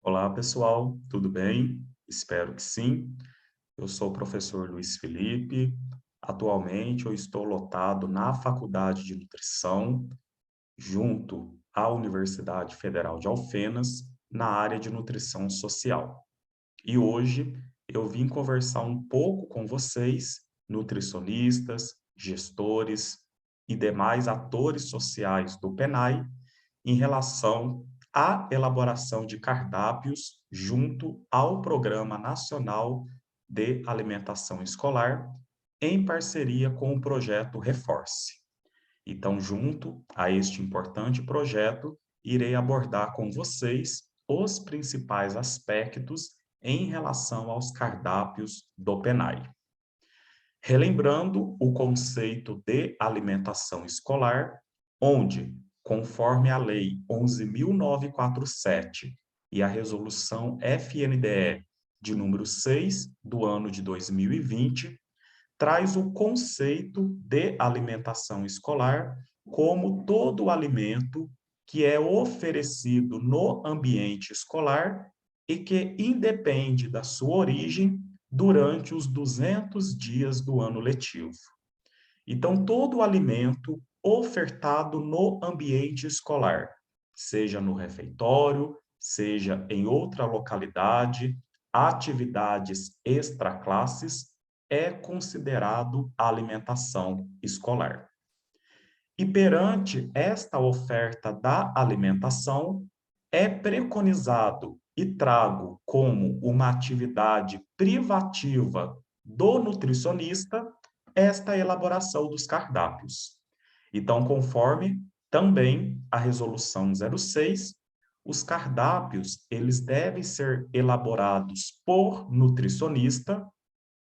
Olá, pessoal, tudo bem? Espero que sim. Eu sou o professor Luiz Felipe. Atualmente, eu estou lotado na Faculdade de Nutrição, junto à Universidade Federal de Alfenas, na área de nutrição social. E hoje eu vim conversar um pouco com vocês, nutricionistas, gestores e demais atores sociais do PENAI, em relação à elaboração de cardápios junto ao Programa Nacional de Alimentação Escolar, em parceria com o projeto Reforce. Então, junto a este importante projeto, irei abordar com vocês os principais aspectos em relação aos cardápios do PENAI. Relembrando o conceito de alimentação escolar, onde, conforme a Lei 11.947 e a Resolução FNDE de número 6 do ano de 2020, traz o conceito de alimentação escolar como todo o alimento que é oferecido no ambiente escolar e que independe da sua origem durante os 200 dias do ano letivo. Então, todo o alimento ofertado no ambiente escolar, seja no refeitório, seja em outra localidade, atividades extraclasses, é considerado alimentação escolar. E perante esta oferta da alimentação, é preconizado e trago como uma atividade privativa do nutricionista esta elaboração dos cardápios. Então, conforme também a resolução 06, os cardápios, eles devem ser elaborados por nutricionista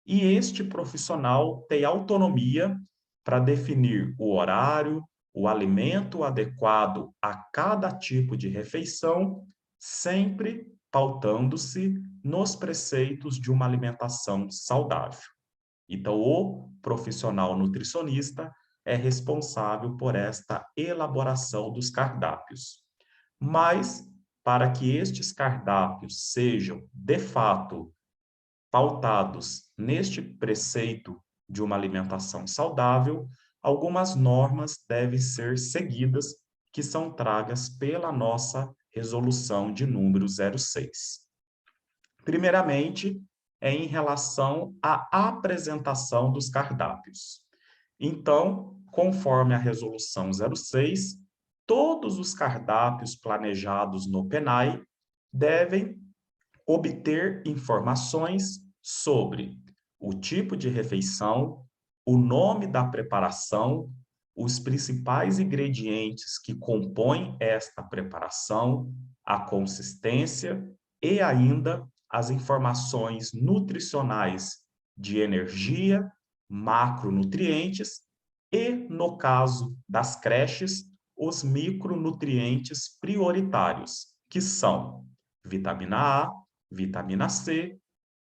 e este profissional tem autonomia para definir o horário, o alimento adequado a cada tipo de refeição, sempre pautando-se nos preceitos de uma alimentação saudável. Então, o profissional nutricionista é responsável por esta elaboração dos cardápios. Mas, para que estes cardápios sejam, de fato, pautados neste preceito de uma alimentação saudável, algumas normas devem ser seguidas, que são tragas pela nossa resolução de número 06. Primeiramente, é em relação à apresentação dos cardápios. Então, conforme a resolução 06, todos os cardápios planejados no PENAI devem obter informações sobre o tipo de refeição, o nome da preparação, os principais ingredientes que compõem esta preparação, a consistência e ainda as informações nutricionais de energia, macronutrientes e, no caso das creches, os micronutrientes prioritários, que são vitamina A, vitamina C,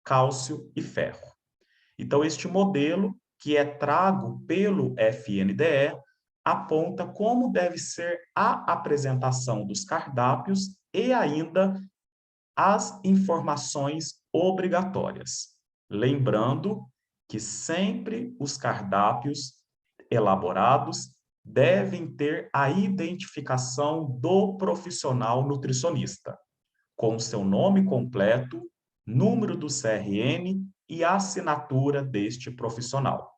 cálcio e ferro. Então, este modelo, que é trago pelo FNDE, aponta como deve ser a apresentação dos cardápios e ainda as informações obrigatórias. Lembrando que sempre os cardápios elaborados devem ter a identificação do profissional nutricionista, com seu nome completo, número do CRN e a assinatura deste profissional.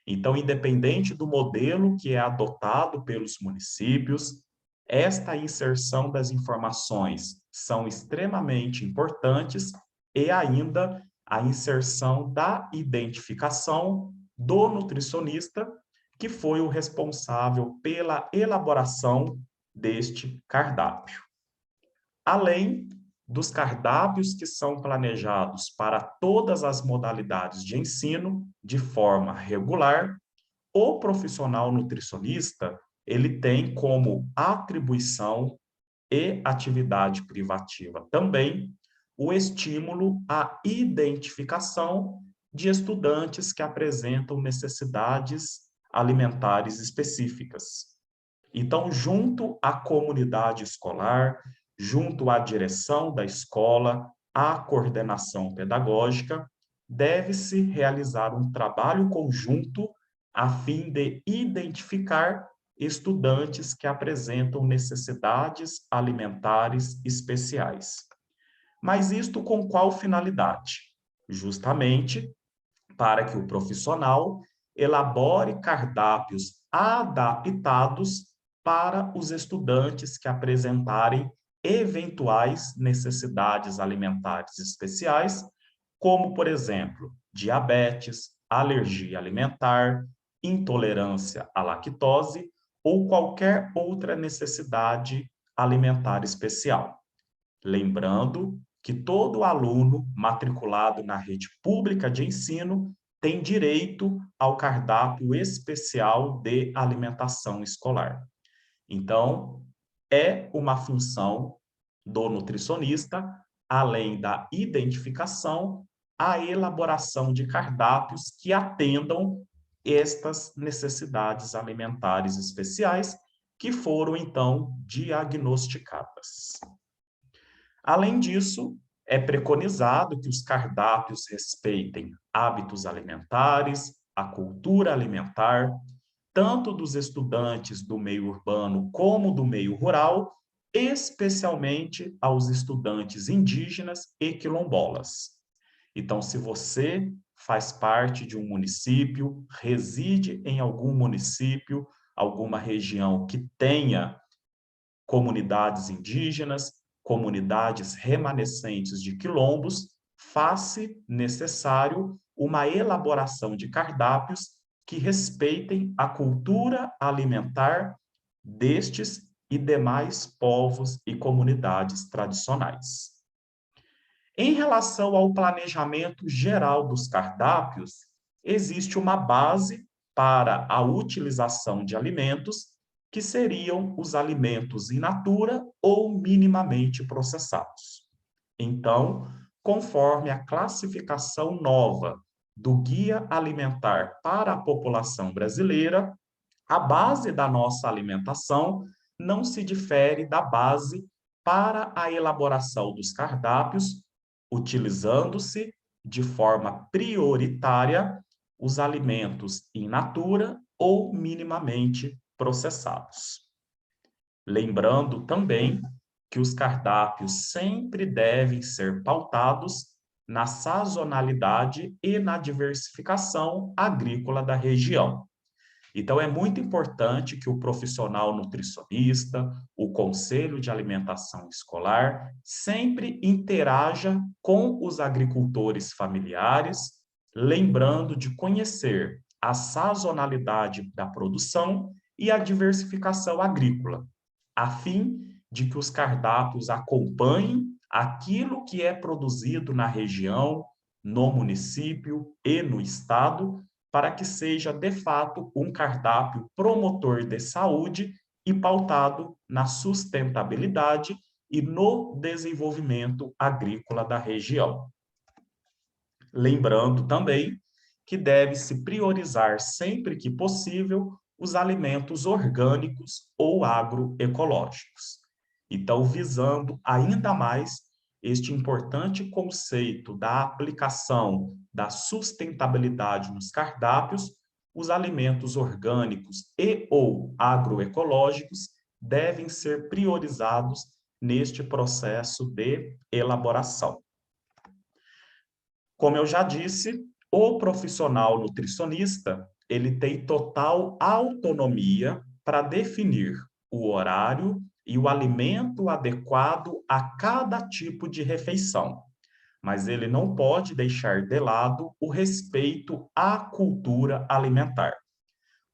Então, independente do modelo que é adotado pelos municípios, esta inserção das informações são extremamente importantes e ainda a inserção da identificação do nutricionista, que foi o responsável pela elaboração deste cardápio. Além dos cardápios que são planejados para todas as modalidades de ensino de forma regular, o profissional nutricionista, ele tem como atribuição e atividade privativa também o estímulo à identificação de estudantes que apresentam necessidades alimentares específicas. Então, junto à comunidade escolar, junto à direção da escola, à coordenação pedagógica, deve-se realizar um trabalho conjunto a fim de identificar estudantes que apresentam necessidades alimentares especiais. Mas isto com qual finalidade? Justamente para que o profissional elabore cardápios adaptados para os estudantes que apresentarem eventuais necessidades alimentares especiais, como, por exemplo, diabetes, alergia alimentar, intolerância à lactose ou qualquer outra necessidade alimentar especial. Lembrando que todo aluno matriculado na rede pública de ensino tem direito ao cardápio especial de alimentação escolar. Então, é uma função do nutricionista, além da identificação, a elaboração de cardápios que atendam estas necessidades alimentares especiais que foram, então, diagnosticadas. Além disso, é preconizado que os cardápios respeitem hábitos alimentares, a cultura alimentar, tanto dos estudantes do meio urbano como do meio rural, especialmente aos estudantes indígenas e quilombolas. Então, se você faz parte de um município, reside em algum município, alguma região que tenha comunidades indígenas, comunidades remanescentes de quilombos, faz-se necessário uma elaboração de cardápios que respeitem a cultura alimentar destes e demais povos e comunidades tradicionais. Em relação ao planejamento geral dos cardápios, existe uma base para a utilização de alimentos que seriam os alimentos in natura ou minimamente processados. Então, conforme a classificação nova do Guia Alimentar para a População Brasileira, a base da nossa alimentação não se difere da base para a elaboração dos cardápios, utilizando-se de forma prioritária os alimentos in natura ou minimamente processados. Lembrando também que os cardápios sempre devem ser pautados na sazonalidade e na diversificação agrícola da região. Então, é muito importante que o profissional nutricionista, o conselho de alimentação escolar, sempre interaja com os agricultores familiares, lembrando de conhecer a sazonalidade da produção e a diversificação agrícola, a fim de que os cardápios acompanhem aquilo que é produzido na região, no município e no estado, para que seja, de fato, um cardápio promotor de saúde e pautado na sustentabilidade e no desenvolvimento agrícola da região. Lembrando também que deve-se priorizar sempre que possível os alimentos orgânicos ou agroecológicos. Então, visando ainda mais este importante conceito da aplicação da sustentabilidade nos cardápios, os alimentos orgânicos e ou agroecológicos devem ser priorizados neste processo de elaboração. Como eu já disse, o profissional nutricionista, ele tem total autonomia para definir o horário e o alimento adequado a cada tipo de refeição, mas ele não pode deixar de lado o respeito à cultura alimentar.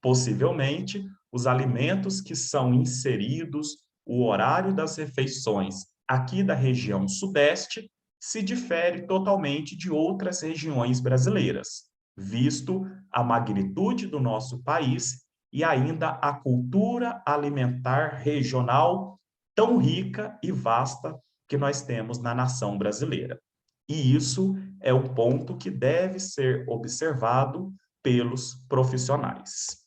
Possivelmente, os alimentos que são inseridos, o horário das refeições aqui da região sudeste, se difere totalmente de outras regiões brasileiras, visto a magnitude do nosso país e ainda a cultura alimentar regional tão rica e vasta que nós temos na nação brasileira. E isso é o ponto que deve ser observado pelos profissionais.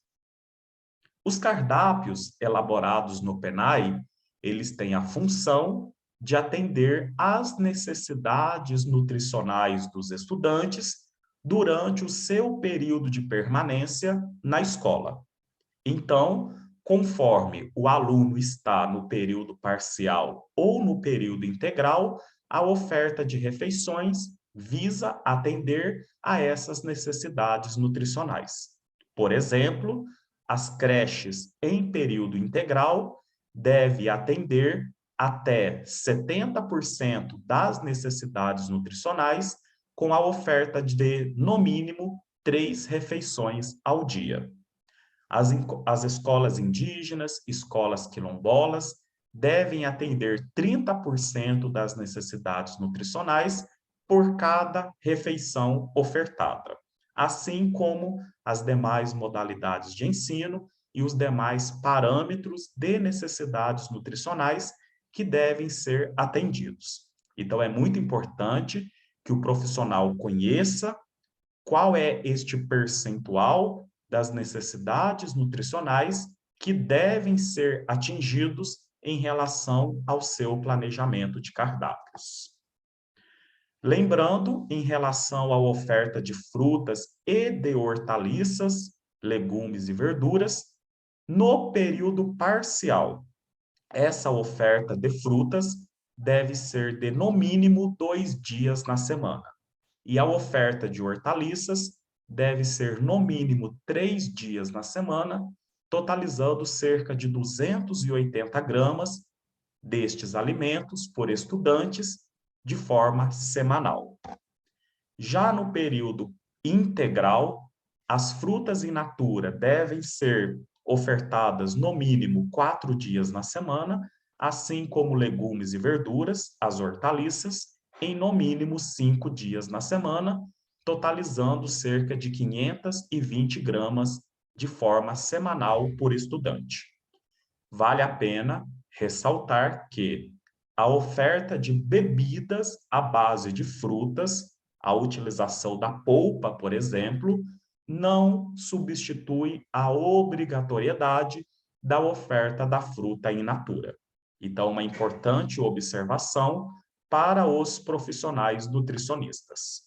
Os cardápios elaborados no PENAI, eles têm a função de atender às necessidades nutricionais dos estudantes durante o seu período de permanência na escola. Então, conforme o aluno está no período parcial ou no período integral, a oferta de refeições visa atender a essas necessidades nutricionais. Por exemplo, as creches em período integral devem atender até 70% das necessidades nutricionais com a oferta de, no mínimo, 3 refeições ao dia. As escolas indígenas, escolas quilombolas, devem atender 30% das necessidades nutricionais por cada refeição ofertada, assim como as demais modalidades de ensino e os demais parâmetros de necessidades nutricionais que devem ser atendidos. Então, é muito importante que o profissional conheça qual é este percentual das necessidades nutricionais que devem ser atingidos em relação ao seu planejamento de cardápios. Lembrando, em relação à oferta de frutas e de hortaliças, legumes e verduras, no período parcial, essa oferta de frutas deve ser de, no mínimo, 2 dias na semana. E a oferta de hortaliças deve ser, no mínimo, 3 dias na semana, totalizando cerca de 280 gramas destes alimentos por estudantes de forma semanal. Já no período integral, as frutas in natura devem ser ofertadas no mínimo 4 dias na semana, assim como legumes e verduras, as hortaliças, em no mínimo 5 dias na semana, totalizando cerca de 520 gramas de forma semanal por estudante. Vale a pena ressaltar que a oferta de bebidas à base de frutas, a utilização da polpa, por exemplo, não substitui a obrigatoriedade da oferta da fruta in natura. Então, uma importante observação para os profissionais nutricionistas.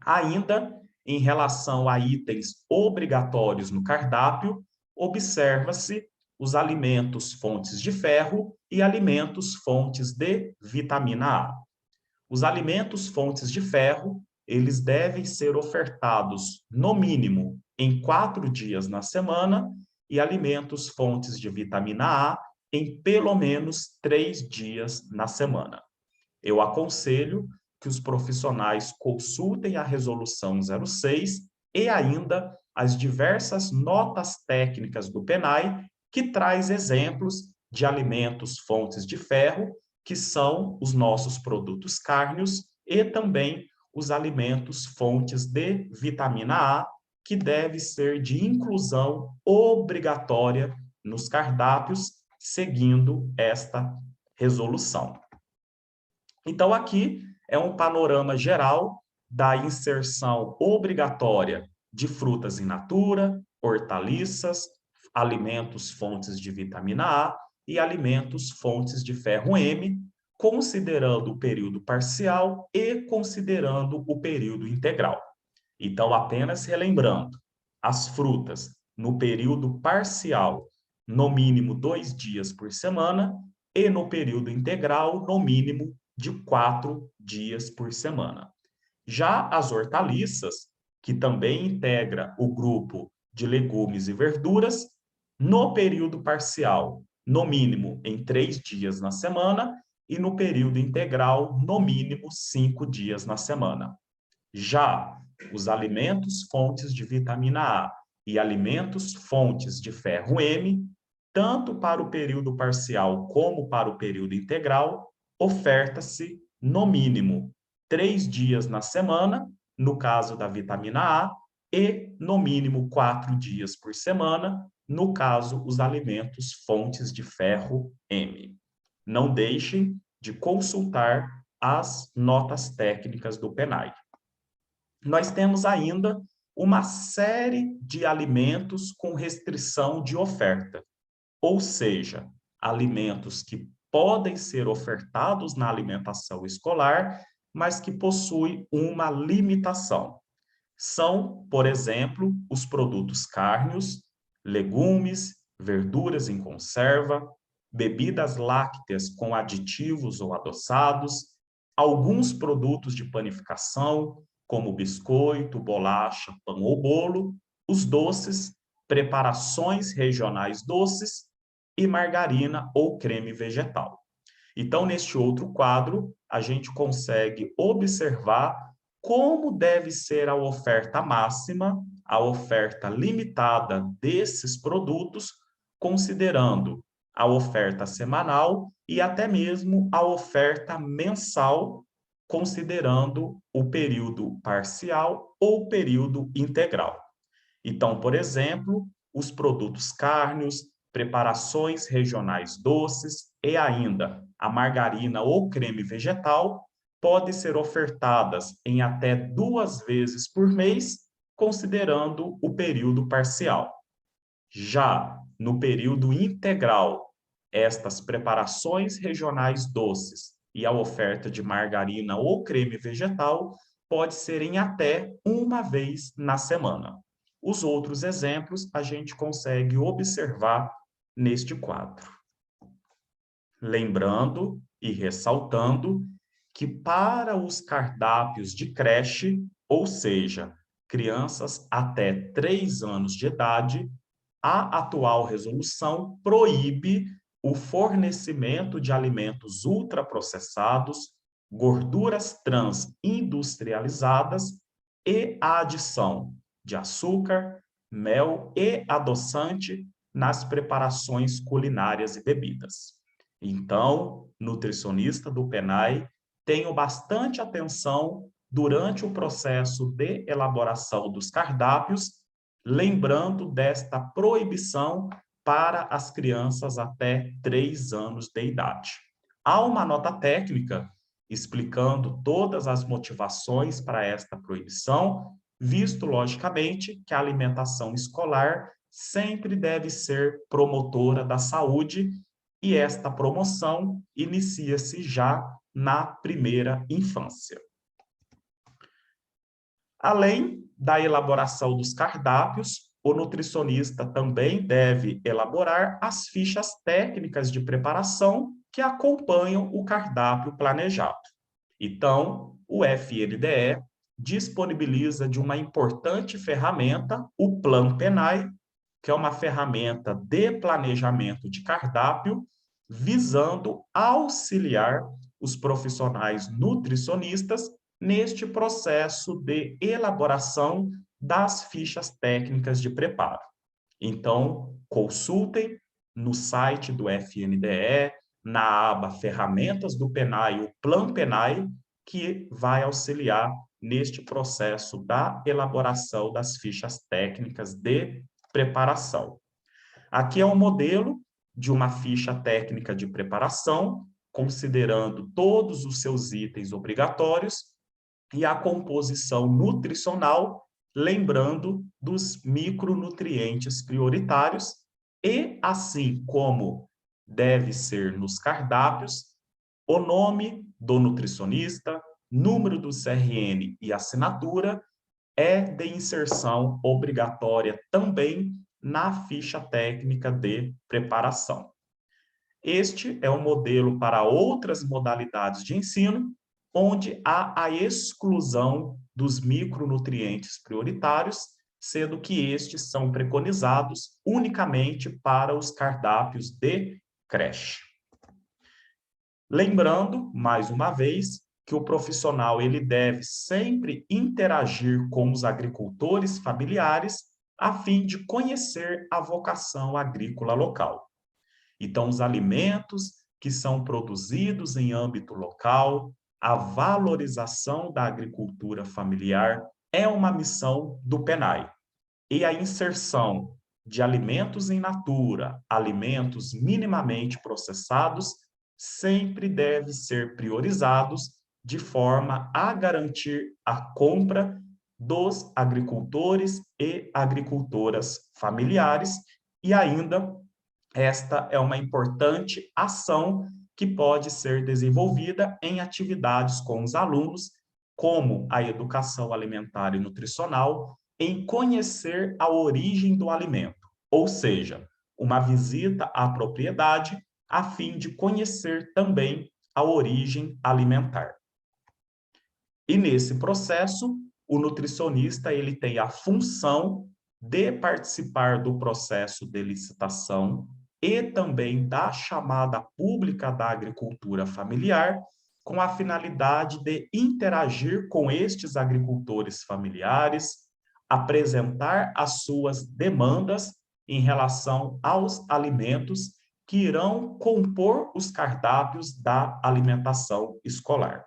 Ainda, em relação a itens obrigatórios no cardápio, observa-se os alimentos fontes de ferro e alimentos fontes de vitamina A. Os alimentos fontes de ferro, eles devem ser ofertados, no mínimo, em 4 dias na semana, e alimentos fontes de vitamina A em pelo menos 3 dias na semana. Eu aconselho que os profissionais consultem a Resolução 06 e ainda as diversas notas técnicas do PENAI, que traz exemplos de alimentos fontes de ferro, que são os nossos produtos cárneos, e também os alimentos fontes de vitamina A, que deve ser de inclusão obrigatória nos cardápios, seguindo esta resolução. Então, aqui é um panorama geral da inserção obrigatória de frutas in natura, hortaliças, alimentos fontes de vitamina A e alimentos fontes de ferro M, considerando o período parcial e considerando o período integral. Então, apenas relembrando, as frutas no período parcial, no mínimo 2 dias por semana, e no período integral, no mínimo de 4 dias por semana. Já as hortaliças, que também integra o grupo de legumes e verduras, no período parcial, no mínimo em 3 dias na semana, e no período integral, no mínimo 5 dias na semana. Já os alimentos fontes de vitamina A e alimentos fontes de ferro M, tanto para o período parcial como para o período integral, oferta-se, no mínimo, 3 dias na semana, no caso da vitamina A, e, no mínimo, 4 dias por semana, no caso, os alimentos fontes de ferro M. Não deixem de consultar as notas técnicas do PENAI. Nós temos ainda uma série de alimentos com restrição de oferta, ou seja, alimentos que podem ser ofertados na alimentação escolar, mas que possuem uma limitação. São, por exemplo, os produtos cárneos, legumes, verduras em conserva, bebidas lácteas com aditivos ou adoçados, alguns produtos de panificação, como biscoito, bolacha, pão ou bolo, os doces, preparações regionais doces e margarina ou creme vegetal. Então, neste outro quadro, a gente consegue observar como deve ser a oferta máxima, a oferta limitada desses produtos, considerando a oferta semanal e até mesmo a oferta mensal, considerando o período parcial ou período integral. Então, por exemplo, os produtos cárneos, preparações regionais doces e ainda a margarina ou creme vegetal podem ser ofertadas em até 2 vezes por mês, considerando o período parcial. Já no período integral, estas preparações regionais doces e a oferta de margarina ou creme vegetal pode ser em até 1 vez na semana. Os outros exemplos a gente consegue observar neste quadro. Lembrando e ressaltando que para os cardápios de creche, ou seja, crianças até 3 anos de idade, a atual resolução proíbe o fornecimento de alimentos ultraprocessados, gorduras trans industrializadas e a adição de açúcar, mel e adoçante nas preparações culinárias e bebidas. Então, nutricionista do PENAI, tenho bastante atenção durante o processo de elaboração dos cardápios, lembrando desta proibição para as crianças até 3 anos de idade. Há uma nota técnica explicando todas as motivações para esta proibição, visto, logicamente, que a alimentação escolar sempre deve ser promotora da saúde e esta promoção inicia-se já na primeira infância. Além da elaboração dos cardápios, o nutricionista também deve elaborar as fichas técnicas de preparação que acompanham o cardápio planejado. Então, o FNDE disponibiliza de uma importante ferramenta, o Plan PENAI, que é uma ferramenta de planejamento de cardápio, visando auxiliar os profissionais nutricionistas neste processo de elaboração das fichas técnicas de preparo. Então, consultem no site do FNDE, na aba Ferramentas do PENAI, o Plan PENAI, que vai auxiliar neste processo da elaboração das fichas técnicas de preparação. Aqui é um modelo de uma ficha técnica de preparação, considerando todos os seus itens obrigatórios e a composição nutricional, lembrando dos micronutrientes prioritários e, assim como deve ser nos cardápios, o nome do nutricionista, número do CRN e assinatura é de inserção obrigatória também na ficha técnica de preparação. Este é um modelo para outras modalidades de ensino, onde há a exclusão dos micronutrientes prioritários, sendo que estes são preconizados unicamente para os cardápios de creche. Lembrando, mais uma vez, que o profissional ele deve sempre interagir com os agricultores familiares a fim de conhecer a vocação agrícola local. Então, os alimentos que são produzidos em âmbito local, a valorização da agricultura familiar é uma missão do PENAI. E a inserção de alimentos in natura, alimentos minimamente processados, sempre deve ser priorizados de forma a garantir a compra dos agricultores e agricultoras familiares e ainda esta é uma importante ação que pode ser desenvolvida em atividades com os alunos, como a educação alimentar e nutricional, em conhecer a origem do alimento, ou seja, uma visita à propriedade a fim de conhecer também a origem alimentar. E nesse processo, o nutricionista ele tem a função de participar do processo de licitação e também da chamada pública da agricultura familiar, com a finalidade de interagir com estes agricultores familiares, apresentar as suas demandas em relação aos alimentos que irão compor os cardápios da alimentação escolar.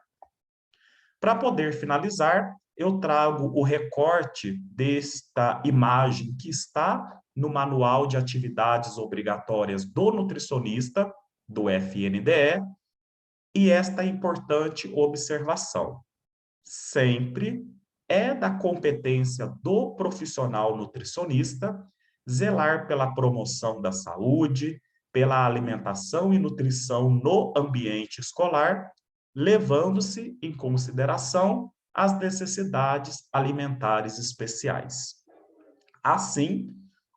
Para poder finalizar, eu trago o recorte desta imagem que está no Manual de Atividades Obrigatórias do Nutricionista, do FNDE, e esta importante observação. Sempre é da competência do profissional nutricionista zelar pela promoção da saúde, pela alimentação e nutrição no ambiente escolar, levando-se em consideração as necessidades alimentares especiais. Assim,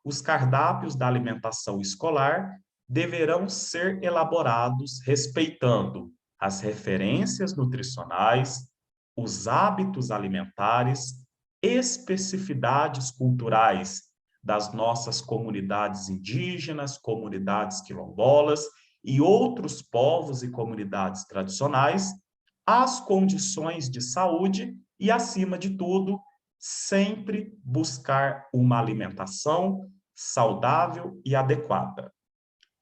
os cardápios da alimentação escolar deverão ser elaborados respeitando as referências nutricionais, os hábitos alimentares, especificidades culturais das nossas comunidades indígenas, comunidades quilombolas e outros povos e comunidades tradicionais, as condições de saúde e, acima de tudo, sempre buscar uma alimentação saudável e adequada.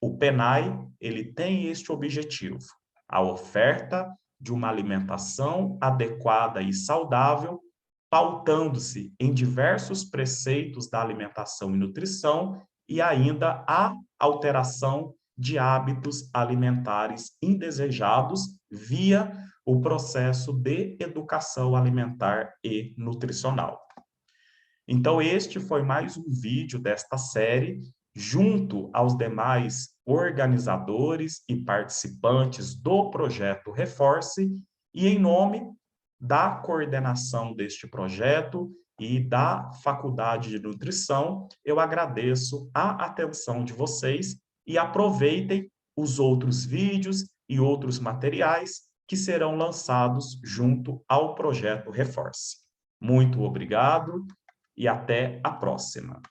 O PENAI, ele tem este objetivo, a oferta de uma alimentação adequada e saudável, pautando-se em diversos preceitos da alimentação e nutrição e ainda a alteração de hábitos alimentares indesejados via o processo de educação alimentar e nutricional. Então, este foi mais um vídeo desta série, junto aos demais organizadores e participantes do projeto Reforce, e em nome da coordenação deste projeto e da Faculdade de Nutrição, eu agradeço a atenção de vocês e aproveitem os outros vídeos e outros materiais que serão lançados junto ao projeto Reforce. Muito obrigado e até a próxima.